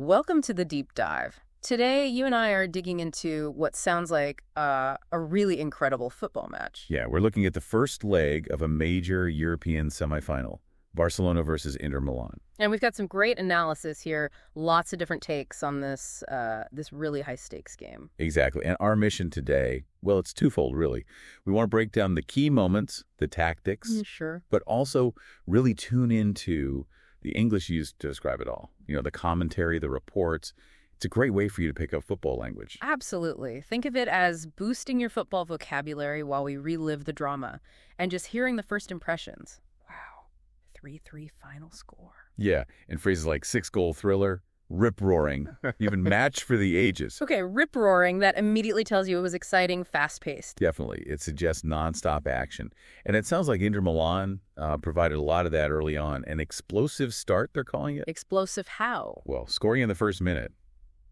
Welcome to the deep dive. Today, you and I are digging into what sounds like a really incredible football match. Yeah, we're looking at the first leg of a major European semifinal, Barcelona versus Inter Milan. And we've got some great analysis here, lots of different takes on this really high-stakes game. Exactly. And our mission today, well, it's twofold, really. We want to break down the key moments, the tactics, Sure. but also really tune into the English used to describe it all. You know, the commentary, the reports. It's a great way for you to pick up football language. Absolutely. Think of it as boosting your football vocabulary while we relive the drama and just hearing the first impressions. Wow, 3-3 final score. Yeah, and phrases like six-goal thriller, rip-roaring, even match for the ages. Okay, rip-roaring, that immediately tells you it was exciting, fast-paced. Definitely. It suggests nonstop action. And it sounds like Inter Milan provided a lot of that early on. An explosive start, they're calling it. Explosive how? Well, scoring in the first minute,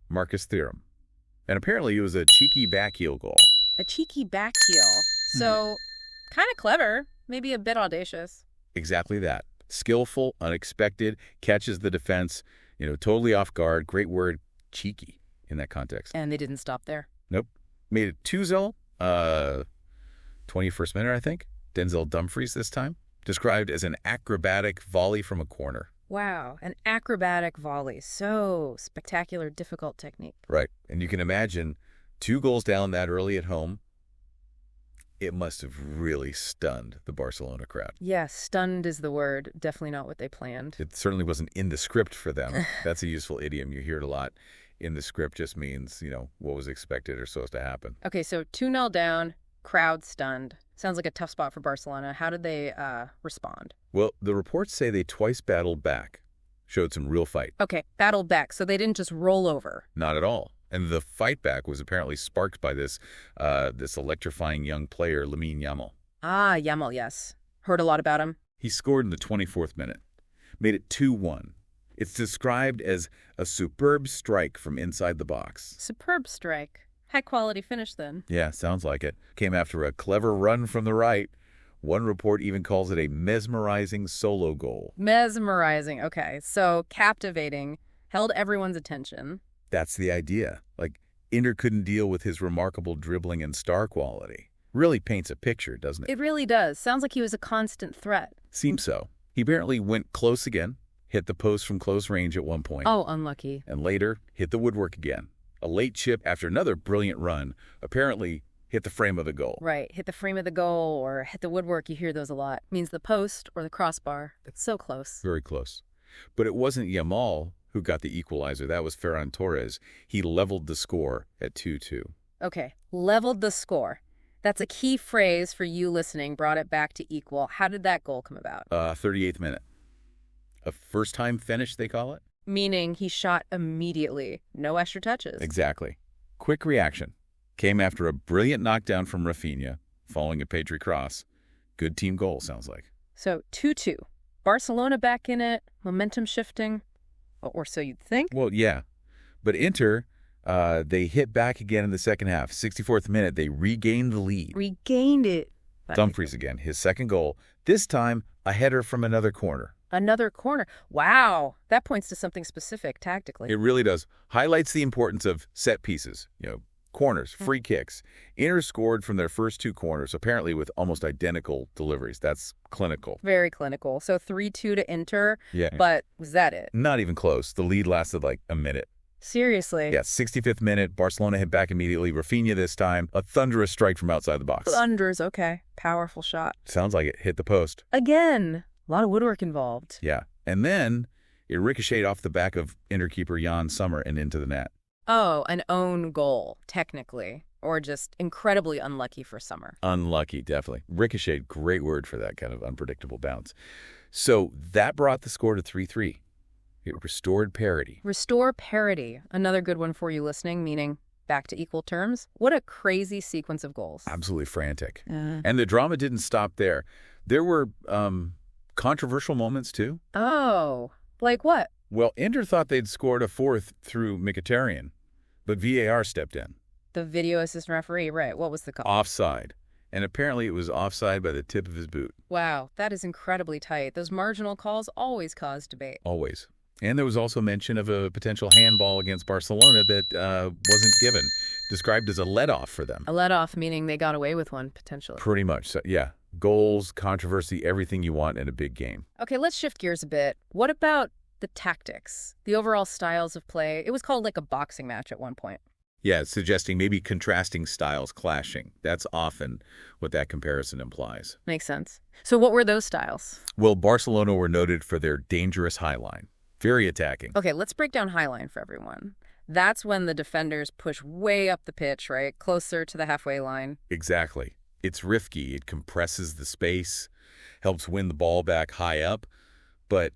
Marcus Thuram. And apparently it was a cheeky backheel goal. A cheeky back heel. So, kind of clever, maybe a bit audacious. Exactly that. Skillful, unexpected, catches the defense, totally off guard. Great word, cheeky, in that context. And they didn't stop there. Nope. Made it 2-0, 21st minute, I think. Denzel Dumfries this time. Described as an acrobatic volley from a corner. Wow, an acrobatic volley. So spectacular, difficult technique. Right. And you can imagine 2 goals down that early at home. It must have really stunned the Barcelona crowd. Yes, stunned is the word. Definitely not what they planned. It certainly wasn't in the script for them. That's a useful idiom. You hear it a lot. In the script just means, what was expected or supposed to happen. Okay, so 2-0 down, crowd stunned. Sounds like a tough spot for Barcelona. How did they respond? Well, the reports say they twice battled back, showed some real fight. Okay, battled back, so they didn't just roll over. Not at all. And the fight back was apparently sparked by this electrifying young player, Lamine Yamal. Ah, Yamal, yes. Heard a lot about him. He scored in the 24th minute, made it 2-1. It's described as a superb strike from inside the box. Superb strike. High-quality finish, then. Yeah, sounds like it. Came after a clever run from the right. One report even calls it a mesmerizing solo goal. Mesmerizing. Okay, so captivating. Held everyone's attention. That's the idea. Like, Inter couldn't deal with his remarkable dribbling and star quality. Really paints a picture, doesn't it? It really does. Sounds like he was a constant threat. Seems so. He apparently went close again, hit the post from close range at one point. Oh, unlucky. And later, hit the woodwork again. A late chip after another brilliant run apparently hit the frame of the goal. Right. Hit the frame of the goal or hit the woodwork. You hear those a lot. Means the post or the crossbar. It's so close. Very close. But it wasn't Yamal who got the equalizer. That was Ferran Torres. He leveled the score at 2-2. Okay. Leveled the score. That's a key phrase for you listening. Brought it back to equal. How did that goal come about? 38th minute. A first-time finish, they call it? Meaning he shot immediately. No extra touches. Exactly. Quick reaction. Came after a brilliant knockdown from Rafinha, following a Pedri cross. Good team goal, sounds like. So 2-2. Barcelona back in it. Momentum shifting. Or so you'd think. Well, yeah. But Inter, they hit back again in the second half. 64th minute, they regained the lead. Regained it. Dumfries again, his second goal. This time, a header from another corner. Another corner. Wow. That points to something specific tactically. It really does. Highlights the importance of set pieces, corners, free kicks. Inter scored from their first 2 corners, apparently with almost identical deliveries. That's clinical. Very clinical. So 3-2 to Inter. Yeah. But was that it? Not even close. The lead lasted like a minute. Seriously? Yeah, 65th minute, Barcelona hit back immediately. Rafinha this time, a thunderous strike from outside the box. Thunders, okay. Powerful shot. Sounds like it hit the post. Again. A lot of woodwork involved. Yeah. And then it ricocheted off the back of Inter keeper Jan Sommer and into the net. Oh, an own goal, technically. Or just incredibly unlucky for Sommer. Unlucky, definitely. Ricocheted, great word for that kind of unpredictable bounce. So that brought the score to 3-3. It restored parity. Restore parity. Another good one for you listening, meaning back to equal terms. What a crazy sequence of goals. Absolutely frantic. And the drama didn't stop there. There were controversial moments, too. Oh, like what? Well, Inter thought they'd scored a fourth through Mkhitaryan, but VAR stepped in. The video assistant referee, right. What was the call? Offside. And apparently it was offside by the tip of his boot. Wow, that is incredibly tight. Those marginal calls always cause debate. Always. And there was also mention of a potential handball against Barcelona that wasn't given, described as a let-off for them. A let-off, meaning they got away with one, potentially. Pretty much. So, yeah. Goals, controversy, everything you want in a big game. Okay, let's shift gears a bit. What about the tactics, the overall styles of play? It was called like a boxing match at one point. Yeah, suggesting maybe contrasting styles clashing. That's often what that comparison implies. Makes sense. So what were those styles? Well, Barcelona were noted for their dangerous high line. Very attacking. Okay, let's break down high line for everyone. That's when the defenders push way up the pitch, right? Closer to the halfway line. Exactly. It's risky. It compresses the space, helps win the ball back high up, but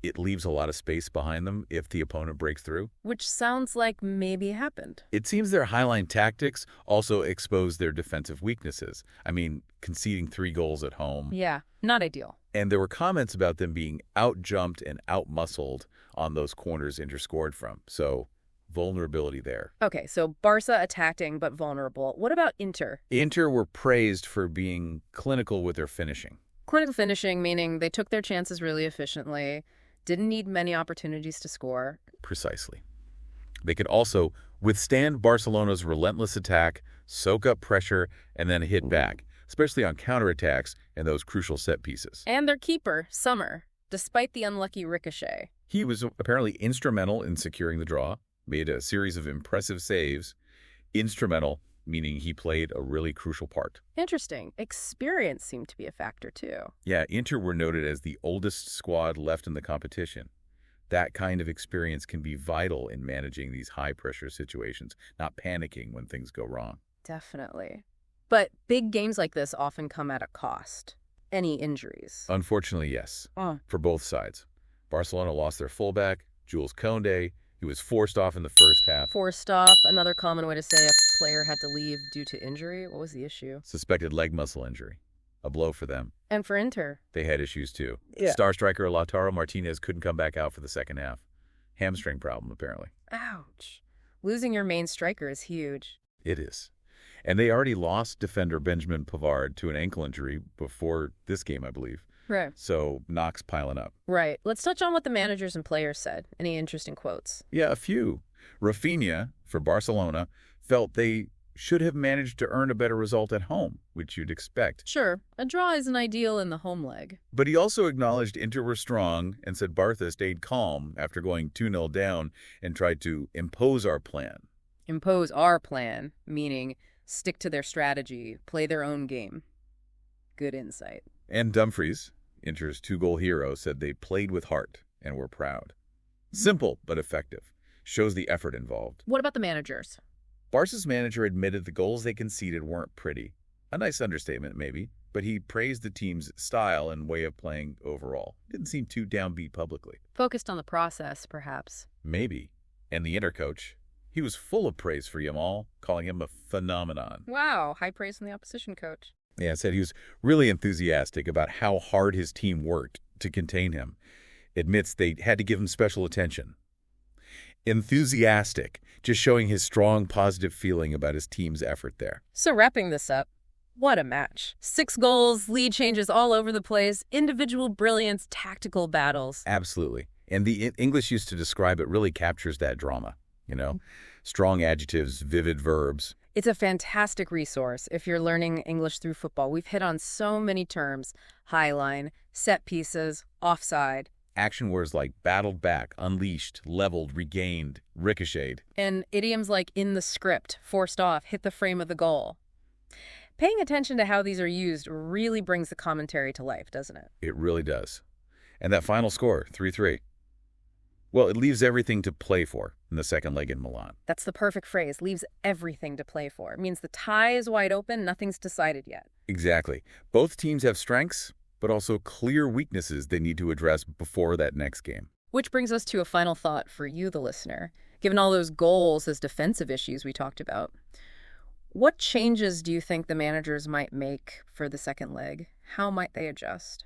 it leaves a lot of space behind them if the opponent breaks through. Which sounds like maybe happened. It seems their highline tactics also expose their defensive weaknesses. I mean, conceding 3 goals at home. Yeah, not ideal. And there were comments about them being out-jumped and out-muscled on those corners Inter scored from. So, vulnerability there. Okay, so Barca attacking but vulnerable. What about Inter? Inter were praised for being clinical with their finishing. Clinical finishing, meaning they took their chances really efficiently, didn't need many opportunities to score. Precisely. They could also withstand Barcelona's relentless attack, soak up pressure, and then hit back, especially on counterattacks and those crucial set pieces. And their keeper, Sommer, despite the unlucky ricochet. He was apparently instrumental in securing the draw, made a series of impressive saves. Instrumental, meaning he played a really crucial part. Interesting. Experience seemed to be a factor, too. Yeah, Inter were noted as the oldest squad left in the competition. That kind of experience can be vital in managing these high-pressure situations, not panicking when things go wrong. Definitely. But big games like this often come at a cost. Any injuries? Unfortunately, yes. For both sides. Barcelona lost their fullback, Jules Koundé. He was forced off in the first half. Forced off, another common way to say a player had to leave due to injury. What was the issue? Suspected leg muscle injury. A blow for them. And for Inter? They had issues too. Yeah. Star striker Lautaro Martínez couldn't come back out for the second half. Hamstring problem, apparently. Ouch. Losing your main striker is huge. It is. And they already lost defender Benjamin Pavard to an ankle injury before this game, I believe. Right. So knocks piling up. Right. Let's touch on what the managers and players said. Any interesting quotes? Yeah, a few. Rafinha, for Barcelona, felt they should have managed to earn a better result at home, which you'd expect. Sure, a draw isn't ideal in the home leg. But he also acknowledged Inter were strong and said Barca stayed calm after going 2-0 down and tried to impose our plan. Impose our plan, meaning stick to their strategy, play their own game. Good insight. And Dumfries, Inter's 2-goal hero, said they played with heart and were proud. Simple but effective. Shows the effort involved. What about the managers? Barca's manager admitted the goals they conceded weren't pretty. A nice understatement, maybe, but he praised the team's style and way of playing overall. Didn't seem too downbeat publicly. Focused on the process, perhaps. Maybe. And the Inter coach, he was full of praise for Yamal, calling him a phenomenon. Wow, high praise from the opposition coach. Yeah, said he was really enthusiastic about how hard his team worked to contain him. Admits they had to give him special attention. Enthusiastic, just showing his strong positive feeling about his team's effort there. So wrapping this up, what a match. 6 goals, lead changes all over the place, individual brilliance, tactical battles. Absolutely. And the English used to describe it really captures that drama, you know? Strong adjectives, vivid verbs. It's a fantastic resource if you're learning English through football. We've hit on so many terms: high line, set pieces, offside. Action words like battled back, unleashed, leveled, regained, ricocheted. And idioms like in the script, forced off, hit the frame of the goal. Paying attention to how these are used really brings the commentary to life, doesn't it? It really does. And that final score, 3-3. Well, it leaves everything to play for in the second leg in Milan. That's the perfect phrase, leaves everything to play for. It means the tie is wide open, nothing's decided yet. Exactly. Both teams have strengths, but also clear weaknesses they need to address before that next game. Which brings us to a final thought for you, the listener. Given all those goals as defensive issues we talked about, what changes do you think the managers might make for the second leg? How might they adjust?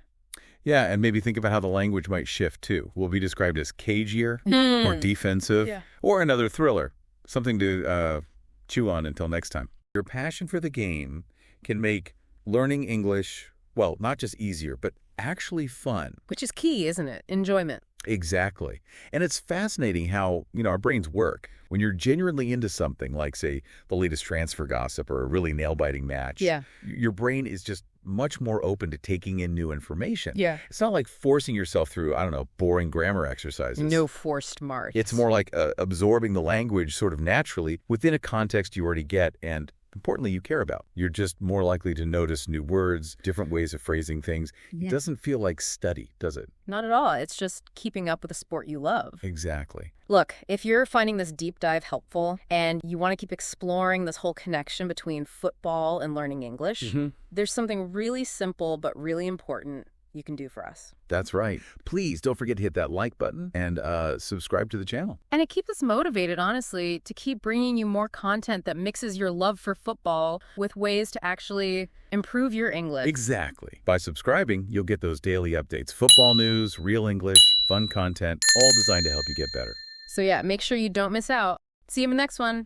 Yeah, and maybe think about how the language might shift, too. Will be described as cagier, more defensive, or another thriller. Something to chew on until next time. Your passion for the game can make learning English, well, not just easier, but actually fun. Which is key, isn't it? Enjoyment. Exactly. And it's fascinating how, our brains work. When you're genuinely into something like, say, the latest transfer gossip or a really nail-biting match, your brain is just much more open to taking in new information. Yeah. It's not like forcing yourself through, I don't know, boring grammar exercises. No forced march. It's more like absorbing the language sort of naturally within a context you already get and, importantly, you care about. You're just more likely to notice new words, different ways of phrasing things. It doesn't feel like study, does it? Not at all. It's just keeping up with a sport you love. Exactly. Look, if you're finding this deep dive helpful and you want to keep exploring this whole connection between football and learning English, there's something really simple but really important you can do for us. That's right. Please don't forget to hit that like button and subscribe to the channel. And it keeps us motivated, honestly, to keep bringing you more content that mixes your love for football with ways to actually improve your English. Exactly. By subscribing, you'll get those daily updates. Football news, real English, fun content, all designed to help you get better. So yeah, make sure you don't miss out. See you in the next one.